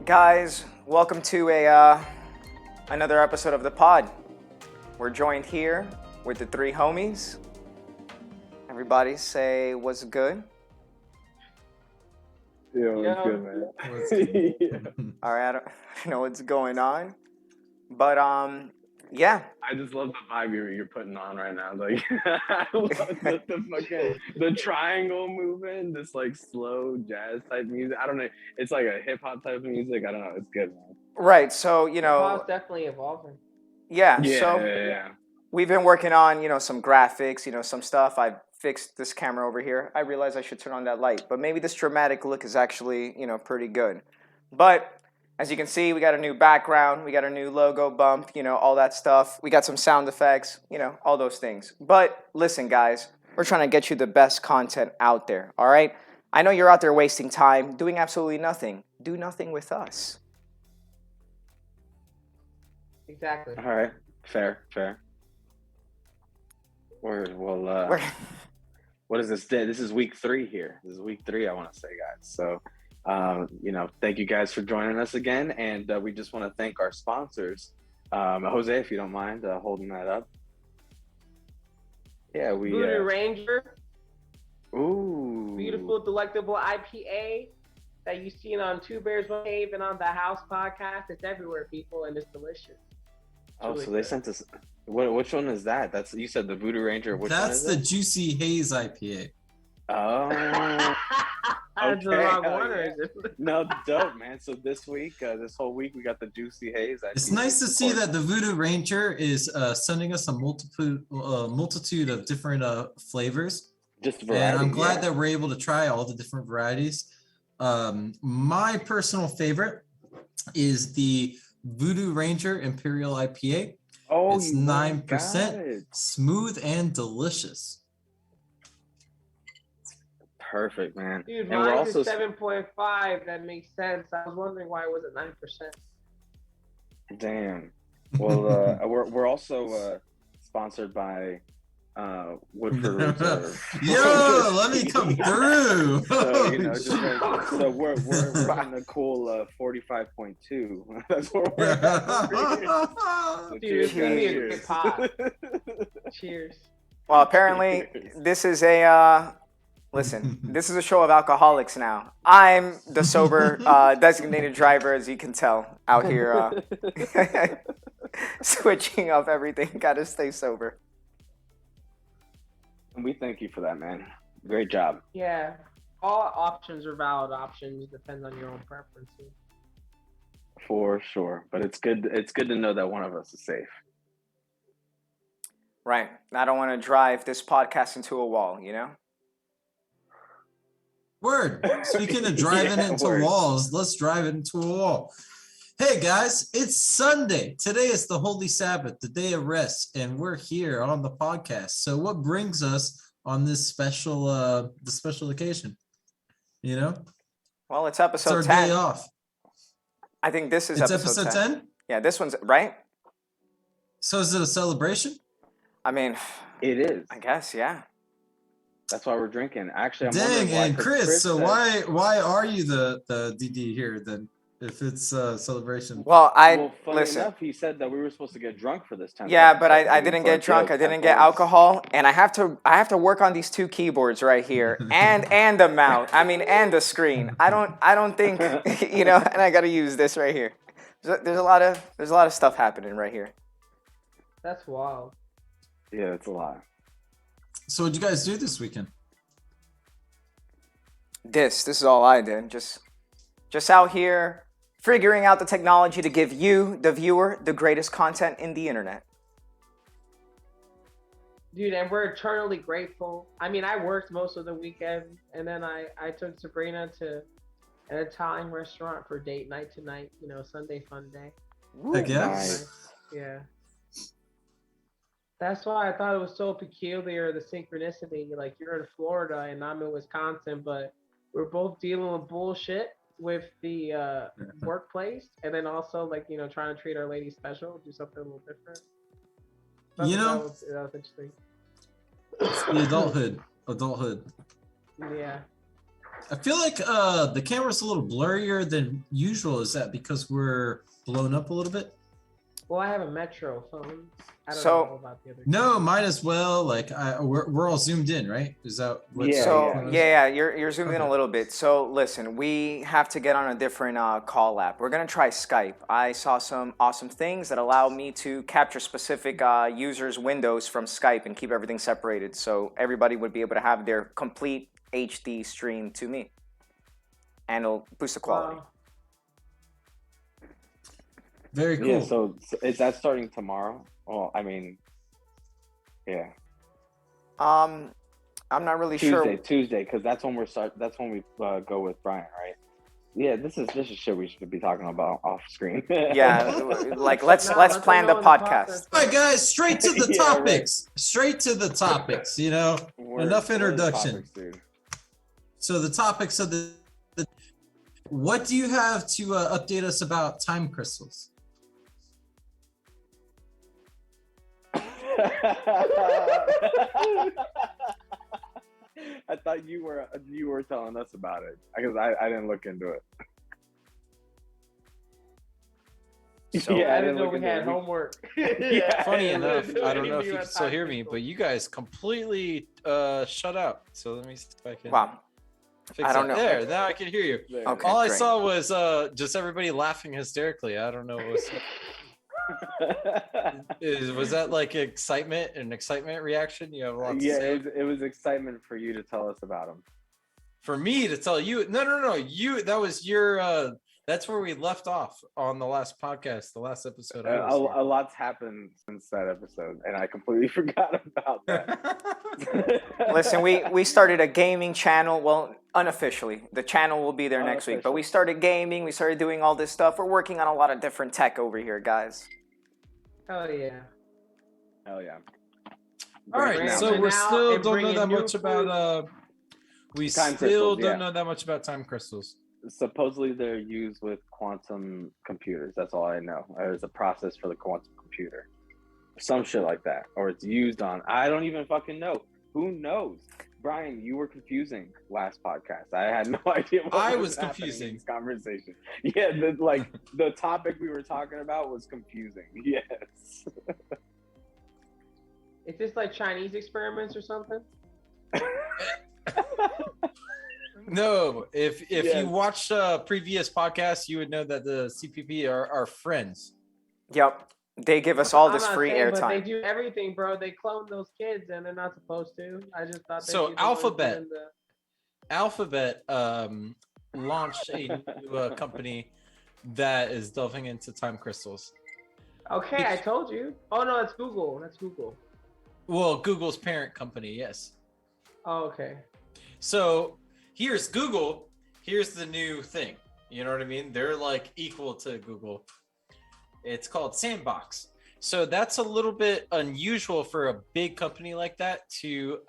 Guys, welcome to another episode of the pod. We're joined here with the three homies. Everybody say what's good. Yo, it's good, man. Good? All right, I don't know what's going on, but yeah. I just love the vibe you're putting on right now. Like, I love the triangle moving, this like slow jazz type music. I don't know. It's like a hip hop type of music. I don't know. It's good, man. Right. So Hip-hop's definitely evolving. Yeah. Yeah, So yeah. we've been working on some graphics, some stuff. I fixed this camera over here. I realized I should turn on that light, but maybe this dramatic look is actually pretty good. But as you can see, we got a new background, we got a new logo bump, all that stuff. We got some sound effects, all those things. But listen, guys, we're trying to get you the best content out there, all right? I know you're out there wasting time, doing absolutely nothing. Do nothing with us. Exactly. All right. Fair. Word. Well, what is this day? This is week 3 here. This is week 3, I want to say, guys. So, thank you guys for joining us again. And we just want to thank our sponsors. Jose, if you don't mind holding that up. Yeah, we... Voodoo Ranger. Ooh. Beautiful, delectable IPA that you've seen on Two Bears One Cave and on the House podcast. It's everywhere, people, and it's delicious. Oh, really so they good. sent us... Which one is that? You said the Voodoo Ranger. Which That's one is the it? Juicy Haze IPA. Oh... That's the Okay, wrong hell one, or yeah. is it? No, dope, man. So this whole week, we got the Juicy Haze. It's nice to see that the Voodoo Ranger is sending us a multitude of different flavors. Just variety. And I'm glad that we're able to try all the different varieties. My personal favorite is the Voodoo Ranger Imperial IPA. Oh, It's you 9%, got it. smooth and delicious. Perfect, man. Dude, And we're mine also is 7.5. That makes sense. I was wondering why it wasn't 9%. damn. Well, we're also sponsored by Woodford Reserve. Yo, let me come through. So we're running a cool 45.2. That's where we're at. So Dude, cheers, it's gonna be a guys. good pop. Cheers. Well, apparently, this is a this is a show of alcoholics now. I'm the sober designated driver, as you can tell, out here switching up everything. Gotta stay sober. And we thank you for that, man. Great job. Yeah. All options are valid options. Depends on your own preferences. For sure. But it's good to know that one of us is safe. Right. I don't want to drive this podcast into a wall, Word. Speaking of driving Yeah, into word. walls, let's drive it into a wall. Hey guys, it's Sunday. Today is the Holy Sabbath, the day of rest, and we're here on the podcast. So what brings us on this special occasion? Well, it's It's our episode 10. day off. I think this is It's episode 10. 10? Yeah, this one's right. So is it a celebration? I mean, It is. I guess, yeah. That's why we're drinking. Actually, I'm Dang, wondering why. and 'cause Chris, so said- why are you the DD here then if it's a celebration? Well, funny listen. enough, he said that we were supposed to get drunk for this time. Yeah, but I didn't get drunk. I didn't get alcohol, and I have to work on these 2 keyboards right here, and the mount. I mean, and the screen. I don't think and I got to use this right here. There's a lot of stuff happening right here. That's wild. Yeah, it's a lot. So what'd you guys do this weekend? This is all I did. Just out here figuring out the technology to give you, the viewer, the greatest content in the internet. Dude, and we're eternally grateful. I mean, I worked most of the weekend, and then I took Sabrina to an Italian restaurant for date night tonight, Sunday fun day. Heck yeah. Nice. Yeah. That's why I thought it was so peculiar, the synchronicity. Like, you're in Florida and I'm in Wisconsin, but we're both dealing with bullshit with the workplace, and then also, trying to treat our lady special, do something a little different. That was interesting. It's the adulthood. Yeah. I feel like the camera's a little blurrier than usual. Is that because we're blown up a little bit? Well, I have a Metro phone. I don't So- know about the other. No, might as well. Like we're all zoomed in, right? Is that what? Yeah, So yeah. you're zoomed in a Okay. little bit. So listen, we have to get on a different call app. We're gonna try Skype. I saw some awesome things that allow me to capture specific users' windows from Skype and keep everything separated, so everybody would be able to have their complete HD stream to me, and it'll boost the quality. Wow. Very cool. Yeah. So is that starting tomorrow? Well, I mean, yeah. I'm not really sure. Tuesday, because that's when That's when we go with Brian, right? Yeah, this is shit we should be talking about off screen. Yeah, like let's plan the podcast. All right, guys, straight to the Yeah, right. topics. Straight to the topics. You know, enough What are the introduction. topics, dude? So the topics of the what do you have to update us about time crystals? I thought you were telling us about it because I didn't look into it. So- Yeah, I didn't know look we into had it. homework. Yeah. Funny Yeah. enough, I don't know if Anything you can about still hear time me, crystals. but you guys completely shut out. So let me see if I can Wow. fix I don't that. know. There, now I can hear you. There. Okay. All I great. saw was just everybody laughing hysterically. I don't know what was that like an excitement reaction? You have a lot to Yeah, say. it was excitement for you to tell us about him. For me to tell you, no, you that was your that's where we left off on the last podcast, the last episode. I was A lot's happened since that episode, and I completely forgot about that. Listen, we started a gaming channel. Well, unofficially, the channel will be there next week. But we started gaming. We started doing all this stuff. We're working on a lot of different tech over here, guys. Oh yeah. Hell yeah. All right, Branching so we're out still and don't know bringing that new much about we Time still crystals, don't yeah. know that much about time crystals. Supposedly they're used with quantum computers. That's all I know. There's a process for the quantum computer. Some shit like that. Or it's used on. I don't even fucking know. Who knows? Brian, you were confusing last podcast. I had no idea what I was was happening confusing. in this conversation. Yeah, the topic we were talking about was confusing. Yes. Is this like Chinese experiments or something? No, if Yes. you watched previous podcasts, you would know that the CPP are friends. Yep. They give us all this I'm not free saying, but they airtime. do everything, bro. They clone those kids, and they're not supposed to. I just thought. So they'd be the ones Alphabet. doing the- Alphabet launched a new company that is delving into time crystals. Okay, I told you. Oh no, that's Google. That's Google. Well, Google's parent company, yes. Oh, okay. So here's Google. Here's the new thing. You know what I mean? They're like equal to Google. It's called Sandbox. So that's a little bit unusual for a big company like that to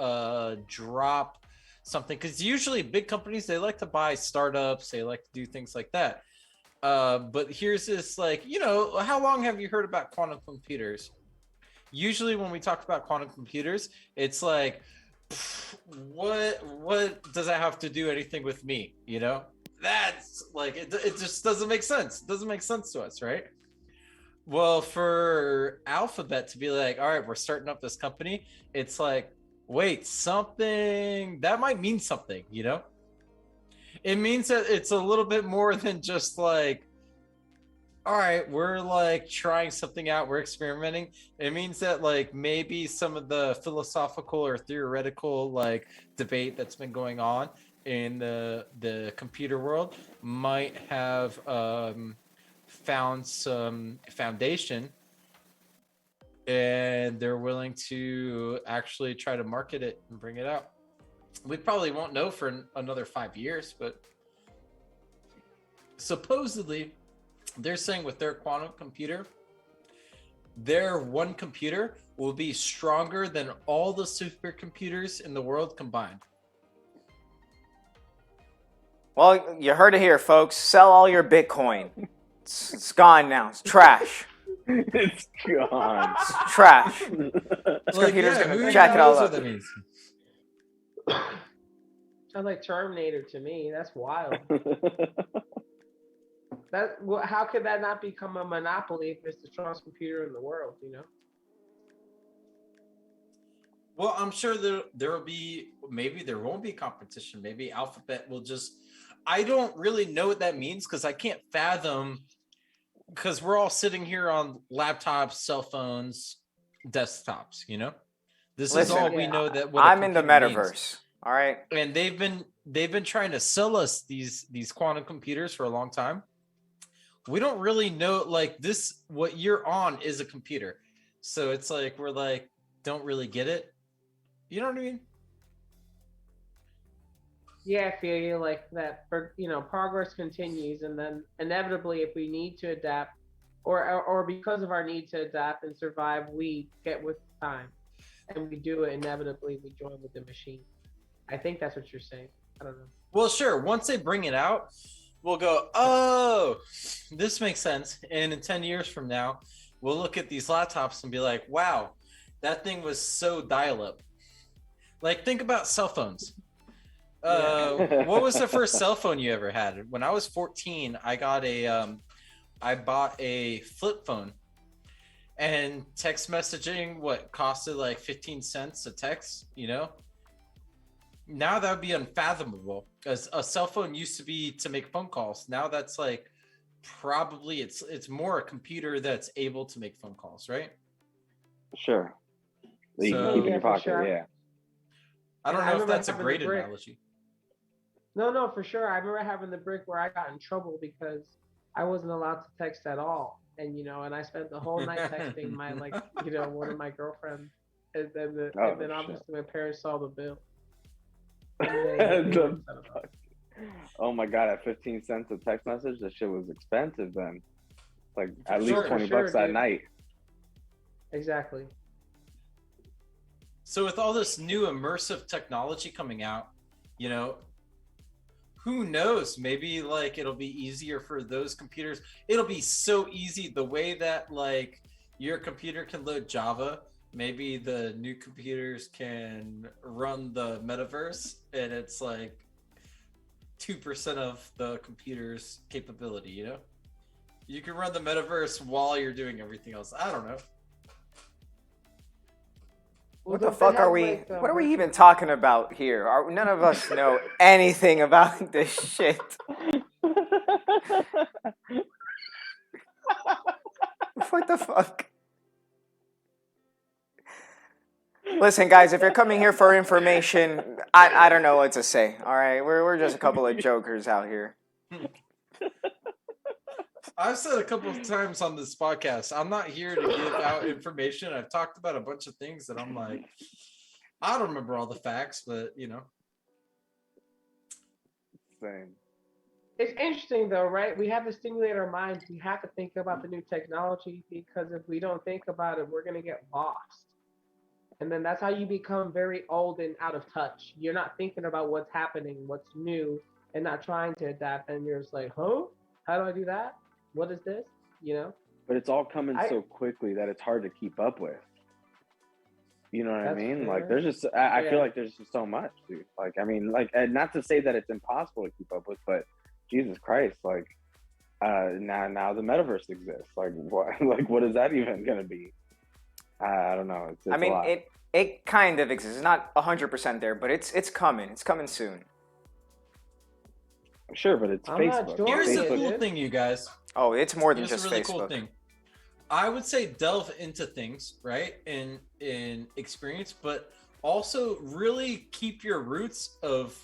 drop something, because usually big companies, they like to buy startups, they like to do things like that. But here's this, like, you know, how long have you heard about quantum computers? Usually when we talk about quantum computers, it's like, what does that have to do anything with me? You know, that's like, it just doesn't make sense. It doesn't make sense to us, right? Well, for Alphabet to be like, all right, we're starting up this company, it's like, wait, something that might mean something, you know? It means that it's a little bit more than just like, all right, we're like trying something out, we're experimenting. It means that like maybe some of the philosophical or theoretical like debate that's been going on in the computer world might have found some foundation, and they're willing to actually try to market it and bring it out. We probably won't know for another 5 years, but supposedly they're saying with their quantum computer, their one computer will be stronger than all the supercomputers in the world combined. Well, you heard it here, folks. Sell all your Bitcoin. It's gone now. It's trash. It's gone. It's trash. This Like, computer's yeah, gonna who jack it all knows up. what that means? Sounds like Terminator to me. That's wild. How could that not become a monopoly if it's the strongest computer in the world? You know. Well, I'm sure there will be, maybe there won't be competition. Maybe Alphabet will just, I don't really know what that means because I can't fathom, because we're all sitting here on laptops, cell phones, desktops, you know? This is Listen, all we Yeah. know that what a I'm in the computer means. metaverse. All right. And they've been trying to sell us these quantum computers for a long time. We don't really know, like, this, what you're on is a computer. So it's like we're like don't really get it. You know what I mean? Yeah, I feel you like that. Progress continues, and then inevitably, if we need to adapt, or because of our need to adapt and survive, we get with time, and we do it. Inevitably, we join with the machine. I think that's what you're saying. I don't know. Well, sure. Once they bring it out, we'll go, oh, this makes sense. And in 10 years from now, we'll look at these laptops and be like, wow, that thing was so dial-up. Like, think about cell phones. What was the first cell phone you ever had? When I was 14, I bought a flip phone, and text messaging, what costed like 15 cents a text, you know? Now that would be unfathomable, because a cell phone used to be to make phone calls. Now that's like, probably it's more a computer that's able to make phone calls, right? Sure. That you So- can keep in Yeah, your for pocket, sure. yeah. I don't I know if remember that's a having great the brick. analogy. No, for sure. I remember having the brick where I got in trouble because I wasn't allowed to text at all, and I spent the whole night texting my one of my girlfriends, and then shit. obviously my parents saw the bill. And they were upset about it. Oh my god, at 15 cents a text message, that shit was expensive then. Like at Sure, least 20 sure, bucks that dude. night. Exactly. So with all this new immersive technology coming out, who knows? Maybe like it'll be easier for those computers. It'll be so easy the way that like your computer can load Java. Maybe the new computers can run the metaverse, and it's like 2% of the computer's capability, you know? You can run the metaverse while you're doing everything else. I don't know. What the fuck are we? What are we even talking about here? None of us know anything about this shit. What the fuck? Listen, guys, if you're coming here for information, I don't know what to say. All right, we're just a couple of jokers out here. I've said a couple of times on this podcast, I'm not here to give out information. I've talked about a bunch of things that I'm like, I don't remember all the facts, but Same. It's interesting though, right? We have to stimulate our minds. We have to think about the new technology, because if we don't think about it, we're gonna get lost. And then that's how you become very old and out of touch. You're not thinking about what's happening, what's new, and not trying to adapt. And you're just like, huh? How do I do that? What is this? But it's all coming so quickly that it's hard to keep up with. You know what I That's mean? fair. Like, there's just, I Yeah. feel like there's just so much, dude. Like, I mean, like, and not to say that it's impossible to keep up with, but Jesus Christ, like, now the metaverse exists. Like, what? Like, what is that even gonna be? I don't know. It's I mean, a lot. it kind of exists. It's not 100% there, but it's coming. It's coming soon. Sure, but it's I'm not Facebook. sure. here's the Facebook. cool thing, you guys. Oh, it's more than Here's just a really Facebook. cool thing. I would say delve into things, right? In experience, but also really keep your roots of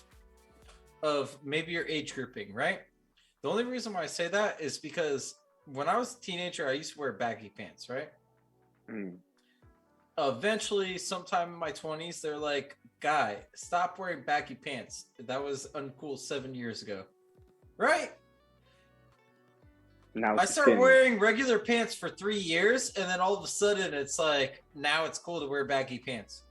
maybe your age grouping, right? The only reason why I say that is because when I was a teenager, I used to wear baggy pants, right? Mm. Eventually, sometime in my 20s, they're like, guy, stop wearing baggy pants. That was uncool 7 years ago. Right? Now I it's started skinny. wearing regular pants for 3 years, and then all of a sudden it's like, now it's cool to wear baggy pants.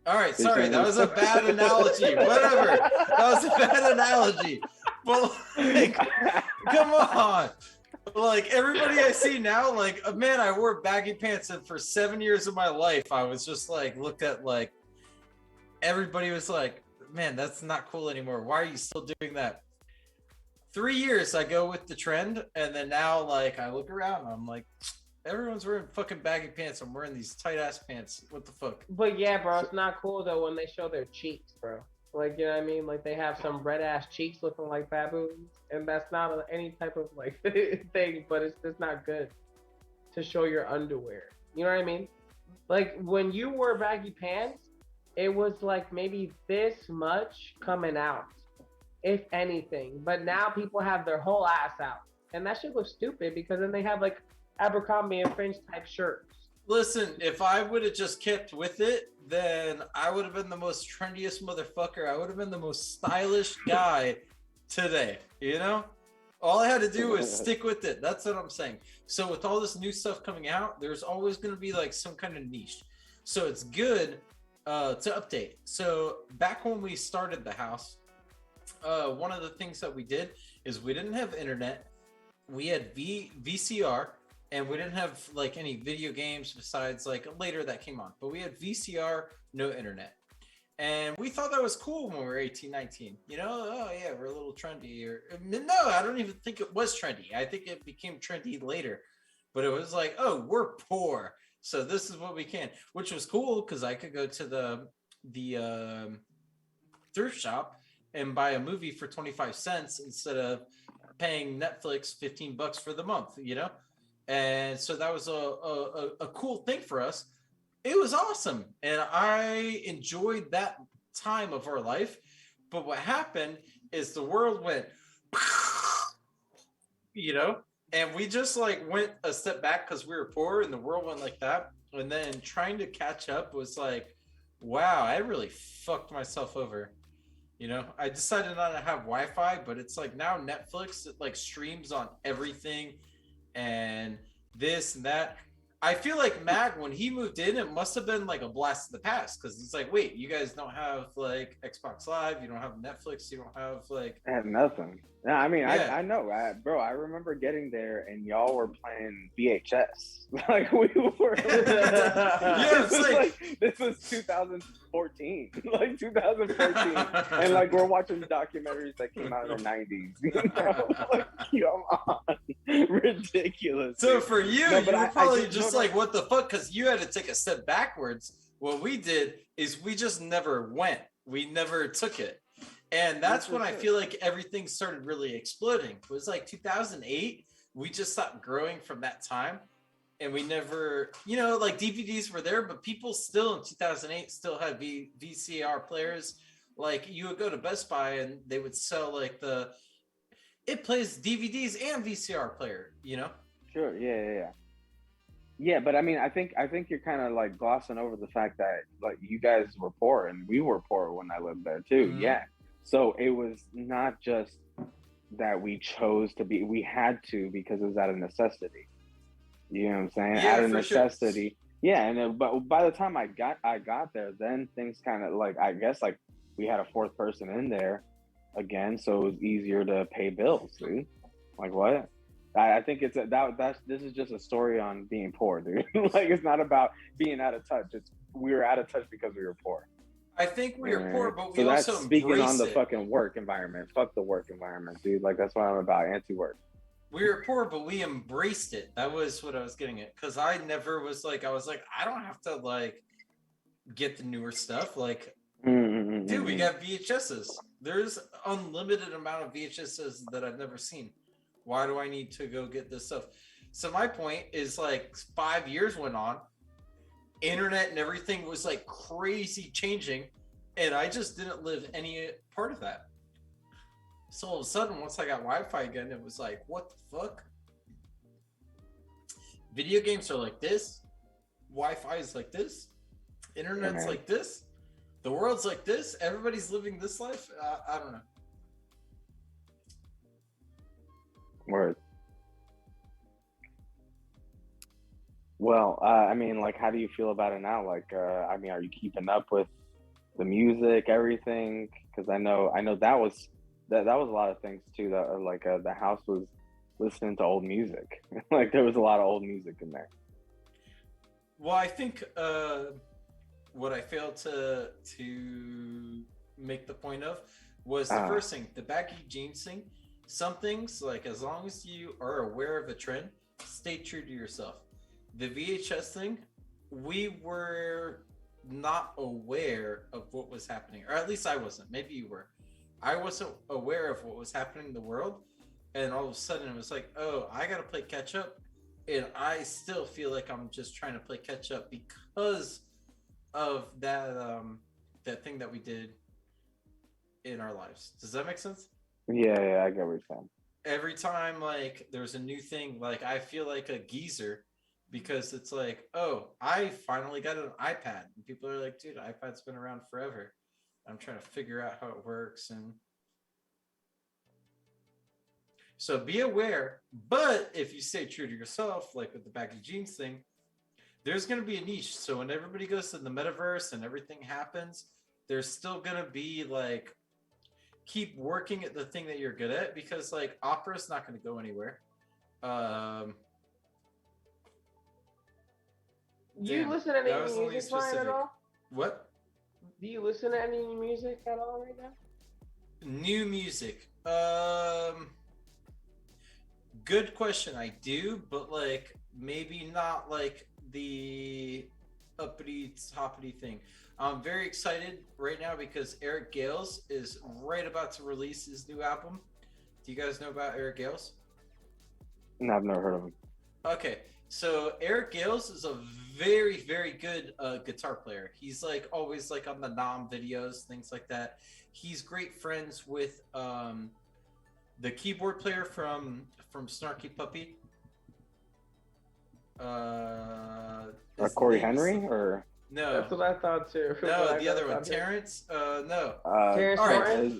All right, sorry, that was a bad analogy. Whatever. That was a bad analogy. But like, come on. Like everybody I see now, like man, I wore baggy pants, and for 7 years of my life, I was just like looked at like everybody was like, man, that's not cool anymore. Why are you still doing that? 3 years I go with the trend, and then now like I look around, and I'm like, everyone's wearing fucking baggy pants. I'm wearing these tight ass pants. What the fuck? But yeah, bro, it's not cool though when they show their cheeks, bro. Like, you know what I mean? Like they have some red ass cheeks looking like baboons, and that's not any type of like thing. But it's just not good to show your underwear. You know what I mean? Like when you wore baggy pants, it was like maybe this much coming out, if anything. But now people have their whole ass out, and that shit looks stupid because then they have like Abercrombie and Fringe type shirts. Listen, if I would have just kept with it, then I would have been the most trendiest motherfucker. I would have been the most stylish guy today. You know, all I had to do was stick with it. That's what I'm saying. So with all this new stuff coming out, there's always going to be like some kind of niche. So it's good to update. So back when we started the house, one of the things that we did is we didn't have internet. We had VCR, and we didn't have like any video games besides like later that came on. But we had VCR, no internet. And we thought that was cool when we were 18, 19. You know, oh yeah, we're a little trendy. Or no, I don't even think it was trendy. I think it became trendy later. But it was like, oh, we're poor, so this is what we can, which was cool because I could go to the thrift shop and buy a movie for 25 cents instead of paying Netflix $15 for the month, you know? And so that was a cool thing for us. It was awesome. And I enjoyed that time of our life. But what happened is the world went, you know, and we just like went a step back because we were poor and the world went like that. And then trying to catch up was like, wow, I really fucked myself over. You know, I decided not to have Wi-Fi, but it's like now Netflix, it like streams on everything and this and that. I feel like Mag, when he moved in, it must have been like a blast of the past because he's like, wait, you guys don't have like Xbox Live, you don't have Netflix, you don't have like. I had nothing. No, I mean, Yeah. I know, bro. I remember getting there and y'all were playing VHS. Like we were. Yeah, it's like this was 2014, like 2014, and like we're watching documentaries that came out in the 90s. You know, like come on, ridiculous. So dude. for you, No, you but were I probably just- just no, no. like, what the fuck? Because you had to take a step backwards. What we did is we just never went. We never took it. And that's when I feel like everything started really exploding. It was like 2008. We just stopped growing from that time. And we never, you know, like DVDs were there, but people still in 2008 still had VCR players. Like you would go to Best Buy and they would sell like it plays DVDs and VCR player, you know? Sure. Yeah, but I mean, I think you're kind of like glossing over the fact that like you guys were poor and we were poor when I lived there too. Mhm. Yeah. So it was not just that we chose to be, we had to because it was out of necessity. You know what I'm saying? Yeah, Out of for sure. necessity. Yeah, and then, but by the time I got there, then things kind of like I guess like we had a fourth person in there again, so it was easier to pay bills. See, like what? I think it's this is just a story on being poor, dude. Like it's not about being out of touch. It's we were out of touch because we were poor. I think we were poor, but we So also that's speaking on embraced the it. fucking work environment. Fuck the work environment, dude. Like that's what I'm about. Anti-work. We were poor, but we embraced it. That was what I was getting at. Because I never was like, I don't have to like get the newer stuff. Like, dude, we got VHSs. There's unlimited amount of VHSs that I've never seen. Why do I need to go get this stuff? So my point is like 5 years went on, internet and everything was like crazy changing, and I just didn't live any part of that. So all of a sudden, once I got Wi-Fi again, it was like, what the fuck? Video games are like this. Wi-Fi is like this. Internet's like this. The world's like this. Everybody's living this life. I don't know. Word. Well, I mean, like, how do you feel about it now? Like, I mean, are you keeping up with the music, everything? Because I know that was a lot of things too. That like the house was listening to old music. Like there was a lot of old music in there. Well, I think what I failed to make the point of was the first thing, the baggy jeans thing. Some things, like as long as you are aware of a trend, stay true to yourself. The VHS thing, we were not aware of what was happening, or at least I wasn't. Maybe you were. I wasn't aware of what was happening in the world, and all of a sudden it was like, oh, I gotta play catch up, and I still feel like I'm just trying to play catch up because of that that thing that we did in our lives. Does that make sense? Yeah, I get what you're saying. Every time like there's a new thing, like I feel like a geezer because it's like, oh, I finally got an iPad, and people are like, dude, iPad's been around forever. I'm trying to figure out how it works, and so be aware. But if you stay true to yourself, like with the baggy jeans thing, there's going to be a niche. So when everybody goes to the metaverse and everything happens, there's still going to be like, keep working at the thing that you're good at, because like opera's not going to go anywhere. Do you listen to that was any only music, Brian, at specific. all? What? Do you listen to any music at all right now? New music. Good question. I do, but like maybe not like the uppity toppity thing. I'm very excited right now because Eric Gales is right about to release his new album. Do you guys know about Eric Gales? No, I've never heard of him. Okay, so Eric Gales is a very, very good guitar player. He's like always like on the Nom videos, things like that. He's great friends with the keyboard player from Snarky Puppy. Corey Henry or no? That's what I thought too. No, the other one, Terrence. No. Terrence all right.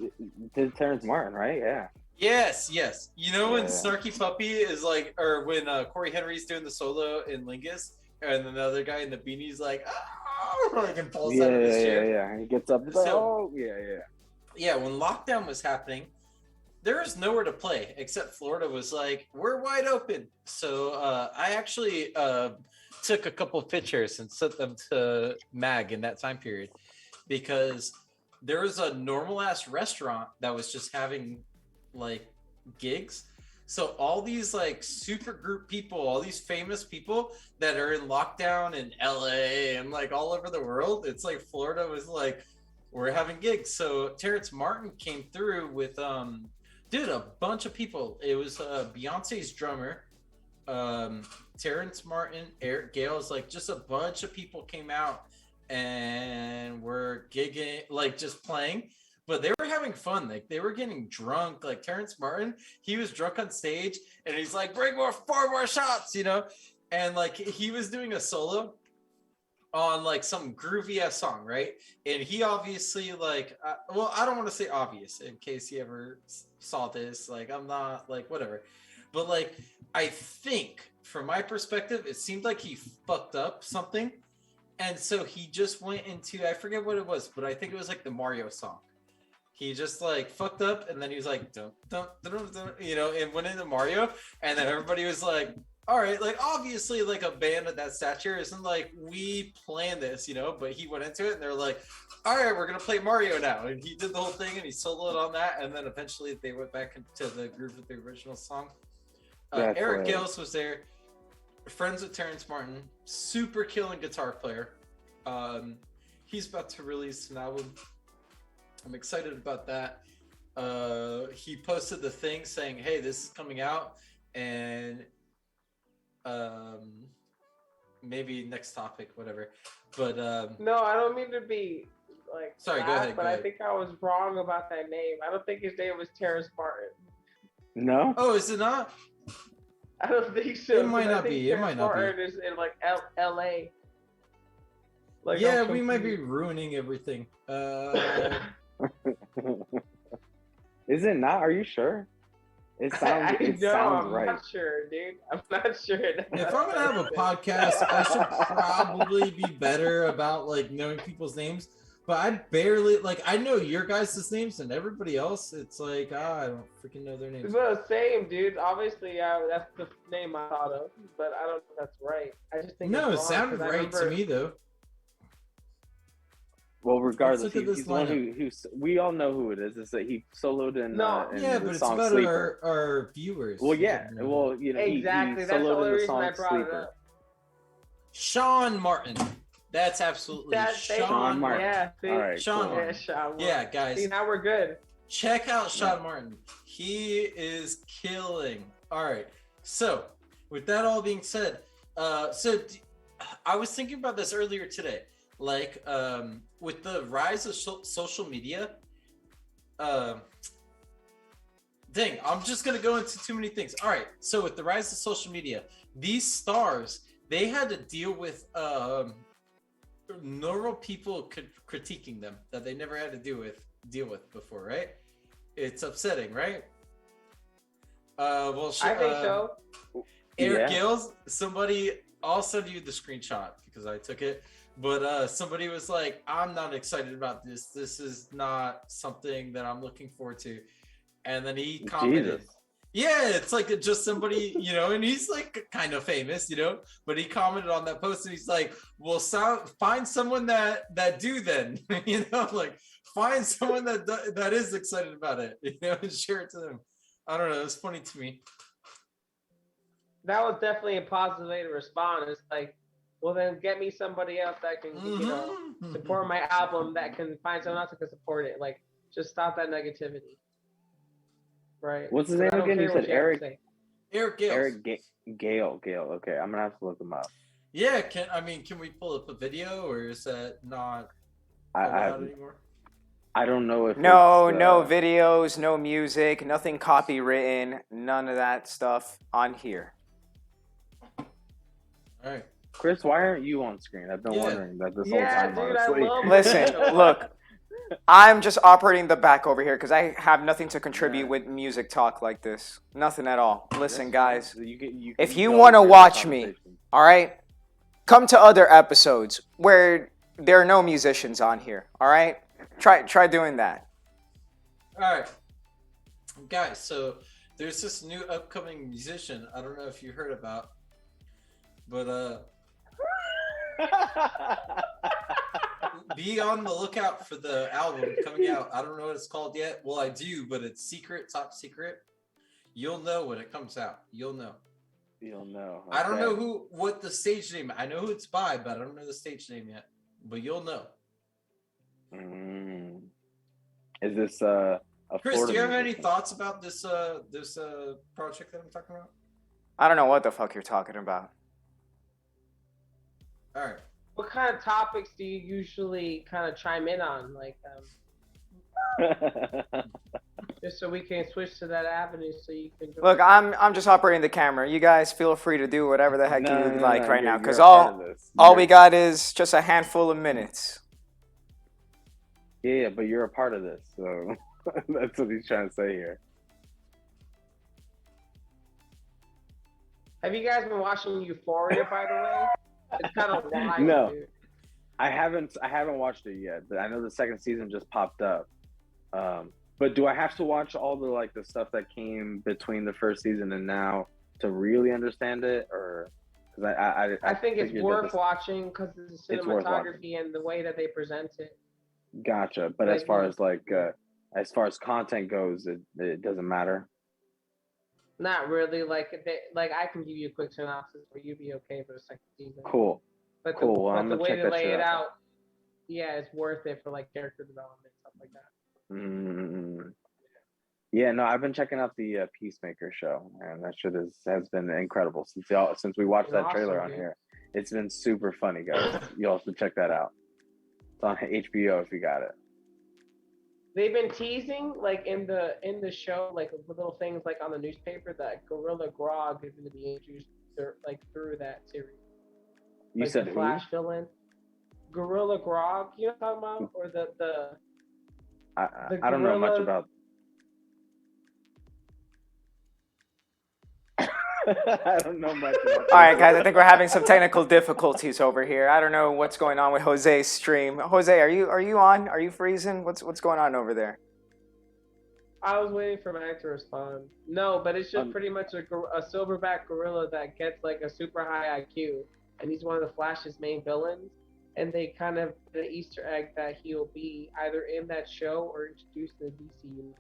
Martin? Terrence Martin, right? Yeah. Yes. You know when Yeah. Snarky Puppy is like, or when Corey Henry's doing the solo in Lingus, and then the other guy in the beanie's like, oh, like and falls out of his chair. Yeah. He gets up. He's like, So- oh, yeah. Yeah, when lockdown was happening, there was nowhere to play except Florida was like, we're wide open. So I actually took a couple of pictures and sent them to Mag in that time period, because there was a normal ass restaurant that was just having like gigs. So all these like super group people, all these famous people that are in lockdown in LA and like all over the world, it's like Florida was like, we're having gigs. So Terrence Martin came through with dude, a bunch of people. It was Beyonce's drummer, Terrence Martin, Eric Gales, like just a bunch of people came out and were gigging, like just playing. But they were having fun. Like they were getting drunk. Like Terrence Martin, he was drunk on stage and he's like, bring four more shots, you know? And like he was doing a solo on like some groovy ass song, right? And he obviously like, well, I don't want to say obvious in case he ever saw this. Like I'm not like whatever, but like I think from my perspective, it seemed like he fucked up something, and so he just went into, I forget what it was, but I think it was like the Mario song. He just like fucked up, and then he was like, dun, dun, dun, dun, dun, you know, and went into Mario, and then everybody was like, all right, like obviously like a band of that stature isn't like we planned this, you know, but he went into it and they're like, all right, we're gonna play Mario now, and he did the whole thing and he soloed on that, and then eventually they went back into the groove of the original song. Eric Gales was there, friends with Terrence Martin, super killing guitar player. He's about to release an album. I'm excited about that. He posted the thing saying, hey, this is coming out, and maybe next topic, whatever. But No, I don't mean to be like Sorry, go laugh, ahead, but go I ahead. think I was wrong about that name. I don't think his name was Terrence Martin. No? oh, is it not? I don't think so. It might 'cause I not think be, it might Terrence not be. Martin is in like LA. Like, Yeah, I'm we might be confused. ruining everything. Is it not? Are you sure? It sounds. It sounds I'm right. not sure, dude. I'm not sure. If I'm gonna have a podcast, I should probably be better about like knowing people's names. But I barely like. I know your guys' names and everybody else. It's like I don't freaking know their names. It's the same, dude. Obviously, that's the name I thought of, but I don't know if that's right. I just think No, it it's wrong, sounded 'cause I right to remember- me though. Well, regardless, look at this he's the one lineup. who we all know who it is. It's that he soloed in, No. in Yeah, the but it's song about Sleeper. our viewers. Well, You yeah. gotta know. Well, you know, Exactly. he That's the soloed only in the reason I song brought it Sleeper. up. Sean Martin. That's absolutely Sean Martin. Yeah, see? All right, Sean cool. Yeah, Martin. Sean Martin. Yeah, guys. See, now we're good. Check out Sean Martin. He is killing. All right. So, with that all being said, I was thinking about this earlier today. Like, with the rise of social media, dang, I'm just gonna go into too many things. All right. So, with the rise of social media, these stars, they had to deal with normal people critiquing them that they never had to deal with before, right? It's upsetting, right? Well, I think so. Eric Yeah. Gales, somebody, I'll send you the screenshot because I took it, but somebody was like, I'm not excited about this. This is not something that I'm looking forward to. And then he commented, Jesus. yeah, it's like just somebody, and he's like kind of famous, but he commented on that post and he's like, well, find someone that do then, like find someone that is excited about it, and share it to them. I don't know. It's funny to me. That was definitely a positive way to respond. It's like, well, then get me somebody else that can, support my album, that can find someone else that can support it. Like, just stop that negativity. Right. What's his name again? You said Eric. Eric Gales. Eric Gale. Okay, I'm gonna have to look him up. Yeah. Can we pull up a video, or is that not I anymore? I don't know if No videos, no music, nothing copywritten, none of that stuff on here. All right. Chris, why aren't you on screen? I've been wondering that this whole time. Dude, honestly. I love Listen, look, I'm just operating the back over here because I have nothing to contribute with music talk like this. Nothing at all. Listen, guys, if you want to watch me, all right, come to other episodes where there are no musicians on here, all right? Try doing that. All right. Guys, so there's this new upcoming musician. I don't know if you heard about, but be on the lookout for the album coming out. I don't know what it's called yet. Well, I do, but it's secret, top secret. You'll know when it comes out. You'll know. You'll know. Okay. I don't know what the stage name. I know who it's by, but I don't know the stage name yet. But you'll know. Is this a Chris? Florida Do you have musician? any thoughts about this project that I'm talking about? I don't know what the fuck you're talking about. All right. What kind of topics do you usually kind of chime in on? Like, just so we can switch to that avenue so you can go. Look, I'm just operating the camera. You guys feel free to do whatever the heck you would like right now, because all we got is just a handful of minutes. Yeah, but you're a part of this, so that's what he's trying to say here. Have you guys been watching Euphoria, by the way? It's kind of wild. No, dude. I haven't watched it yet. But I know the second season just popped up. But do I have to watch all the stuff that came between the first season and now to really understand it, or because I think it's worth watching because of the cinematography and the way that they present it. Gotcha. But as far as content goes, it doesn't matter. Not really. Like I can give you a quick synopsis where you'd be okay for the second season. Cool. But cool. the way to lay it out, yeah, it's worth it for character development, stuff like that. Yeah, no, I've been checking out the Peacemaker show, and that shit has been incredible since we watched that trailer on here. It's been super funny, guys. You all should check that out. It's on HBO if you got it. They've been teasing in the show little things on the newspaper that Gorilla Grodd is going to be introduced through that series. You said the Flash villain, Gorilla Grodd. You know what I'm talking about? Or the I don't know much about. I don't know much about All right, guys. I think we're having some technical difficulties over here. I don't know what's going on with Jose's stream. Jose, are you on? Are you freezing? What's going on over there? I was waiting for Mac to respond. No, but it's just pretty much a silverback gorilla that gets like a super high IQ, and he's one of the Flash's main villains. And they kind of the Easter egg that he'll be either in that show or introduced in the DC universe.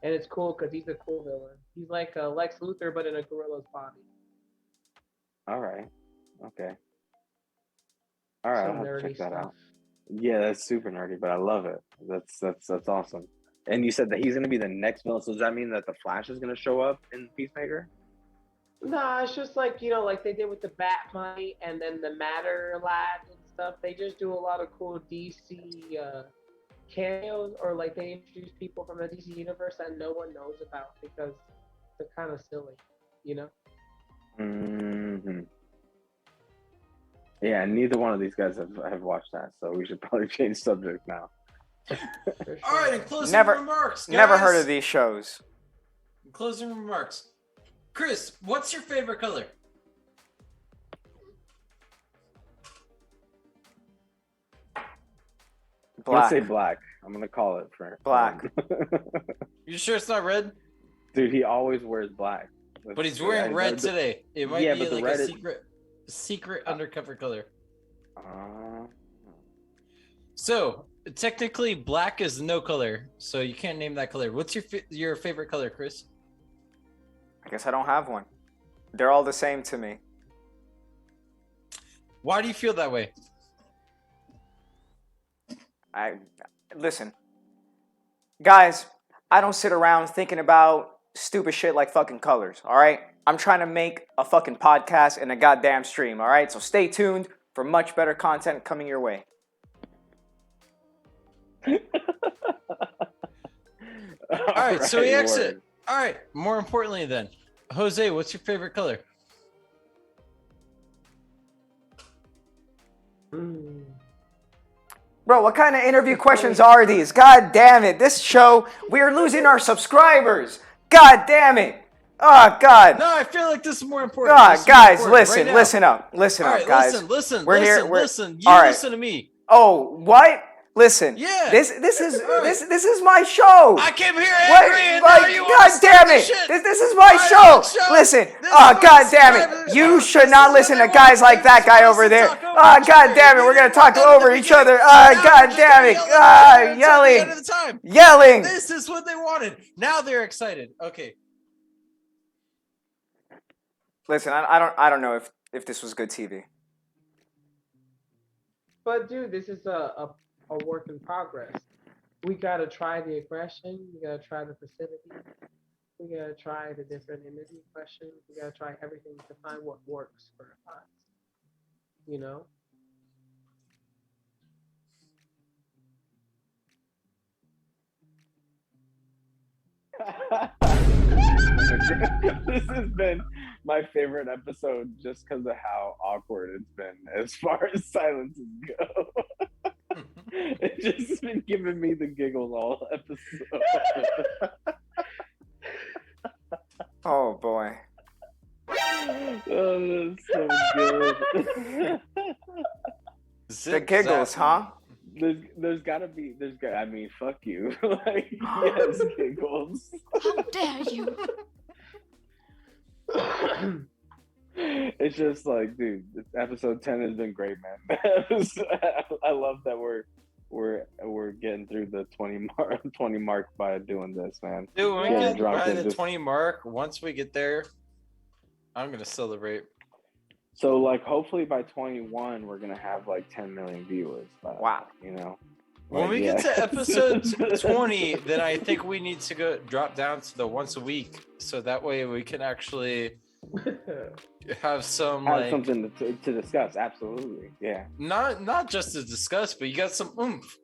And it's cool because he's a cool villain. He's like a Lex Luthor, but in a gorilla's body. All right. Okay. All right. Some I'll have to nerdy check that stuff. out. Yeah, that's super nerdy, but I love it. That's awesome. And you said that he's gonna be the next villain. So does that mean that the Flash is gonna show up in Peacemaker? Nah, it's just like, like they did with the Batmite and then the Matter Lab and stuff. They just do a lot of cool DC cameos, or like they introduce people from the DC universe that no one knows about because they're kind of silly, Mm-hmm. Yeah, neither one of these guys have watched that, so we should probably change subject now. For sure. All right, in closing Never- remarks, guys. Never heard of these shows. In closing remarks, Chris, what's your favorite color? Let's Black. say black. I'm gonna call it for Black. You sure it's not red? Dude, he always wears black. But he's wearing red today. It might Yeah, be but the like red a is- secret undercover color. Uh, So technically, black is no color, so you can't name that color. What's your favorite color, Chris? I guess I don't have one. They're all the same to me. Why do you feel that way? Listen, guys, I don't sit around thinking about stupid shit like fucking colors, all right? I'm trying to make a fucking podcast and a goddamn stream, all right? So stay tuned for much better content coming your way. All right, so we word. exit. All right, more importantly then, Jose, what's your favorite color? Bro, what kind of interview questions are these? God damn it. This show, we're losing our subscribers. God damn it. Oh, God. No, I feel like this is more important. God, This is more guys, important listen, right now. listen up. Listen All up, right, guys. listen. We're here, Listen. You all right. listen to me. Oh, what? Listen. Yeah. This is my show. I came here What? angry, and Like, now you God want to start damn this it! shit. This is my Right show. on, show. Listen. This Oh, is God what damn it! subscribers You want. should This not is what listen they to guys want. like that They guy just over want us to there. talk over Oh, each God other. damn it! You We're gonna didn't talk want them at over the each other. beginning. Oh, Now God they're just damn gonna it! yell at each other until the Yelling, end of the time. yelling. This is what they wanted. Now they're excited. Okay. Listen, I don't know if this was good TV. But dude, this is a work in progress. We gotta try the aggression. We gotta try the passivity. We gotta try the different interview questions. We gotta try everything to find what works for us. You know? This has been my favorite episode just because of how awkward it's been as far as silences go. It's just been giving me the giggles all episode. Oh boy. Oh, that's so good. The giggles, huh? There's gotta be I mean, fuck you. Like, yes, giggles. How dare you? It's just like, dude, episode 10 has been great, man. I love that we're getting through the 20 mark by doing this, man. Dude, when we Yeah, get drunk by and the just- 20 mark, once we get there, I'm gonna celebrate. So, like, hopefully by 21, we're gonna have like 10 million viewers. Wow. You know, When Like, we yeah. get to episode 20, then I think we need to drop down to the once a week, so that way we can actually have some have like something to discuss. Absolutely, yeah. not just to discuss, but you got some oomph.